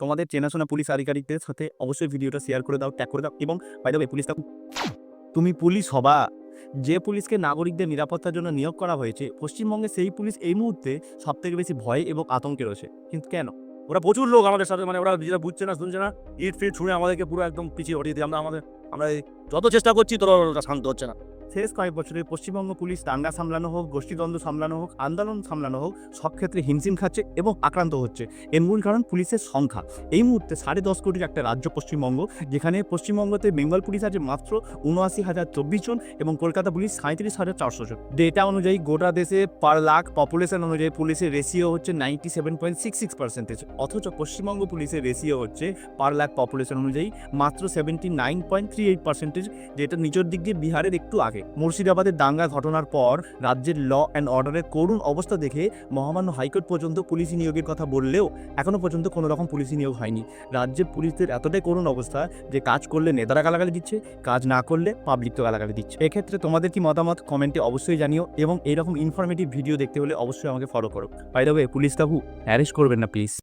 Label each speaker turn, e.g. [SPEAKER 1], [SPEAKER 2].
[SPEAKER 1] তোমাদের চেনাশোনা পুলিশ আধিকারিকদের সাথে অবশ্যই ভিডিওটা শেয়ার করে দাও, ট্যাগ করে দাও। এবং বাই দ্য ওয়ে পুলিশটা, তুমি পুলিশ হবা, যে পুলিশকে নাগরিকদের নিরাপত্তার জন্য নিয়োগ করা হয়েছে, পশ্চিমবঙ্গে সেই পুলিশ এই মুহূর্তে সবথেকে বেশি ভয় এবং আতঙ্কে রয়েছে। কিন্তু কেন?
[SPEAKER 2] ওরা প্রচুর লোক আমাদের সাথে, মানে ওরা যেটা বুঝছে না শুনছে না, ইট ফিট ছুঁড়ে আমাদেরকে পুরো একদম পিছিয়ে হটিয়ে দিয়ে আমরা যত চেষ্টা করছি তোরা ওটা শান্ত হচ্ছে না।
[SPEAKER 1] শেষ কয়েক বছরে পশ্চিমবঙ্গ পুলিশ দাঙ্গা সামলানো হোক, গোষ্ঠীদ্বন্দ্ব সামলানো হোক, আন্দোলন সামলানো হোক, সব ক্ষেত্রে হিমশিম খাচ্ছে এবং আক্রান্ত হচ্ছে। এর মূল কারণ পুলিশের সংখ্যা। এই মুহূর্তে 10.5 কোটির একটা রাজ্য পশ্চিমবঙ্গ, যেখানে পশ্চিমবঙ্গতে বেঙ্গল পুলিশ আছে মাত্র ৭৯,০২৪ জন এবং কলকাতা পুলিশ ৩৭,৪০০ জন। ডেটা অনুযায়ী গোটা দেশে পার লাখ পপুলেশন অনুযায়ী পুলিশের রেশিও হচ্ছে 97.66%, অথচ পশ্চিমবঙ্গ পুলিশের রেশিও হচ্ছে পার লাখ পপুলেশন অনুযায়ী মাত্র 79.38%, যেটা নিচের দিক দিয়ে বিহারের একটু আগে। মুর্শিদাবাদের দাঙ্গা ঘটনার পর রাজ্যের ল অ্যান্ড অর্ডারের করুণ অবস্থা দেখে মহামান্য হাইকোর্ট পর্যন্ত পুলিশি নিয়োগের কথা বললেও এখনও পর্যন্ত কোনো রকম পুলিশি নিয়োগ হয়নি। রাজ্যের পুলিশদের এতটাই করুণ অবস্থা যে কাজ করলে নেতারা গালাগালি দিচ্ছে, কাজ না করলে পাবলিক তো গালাগালি দিচ্ছে। এক্ষেত্রে তোমাদের কি মতামত কমেন্টে অবশ্যই জানিও, এবং এরকম ইনফরমেটিভ ভিডিও দেখতে হলে অবশ্যই আমাকে ফলো করো। বাই দ্য ওয়ে পুলিশ কাকু অ্যারেস্ট করবেন না প্লিজ।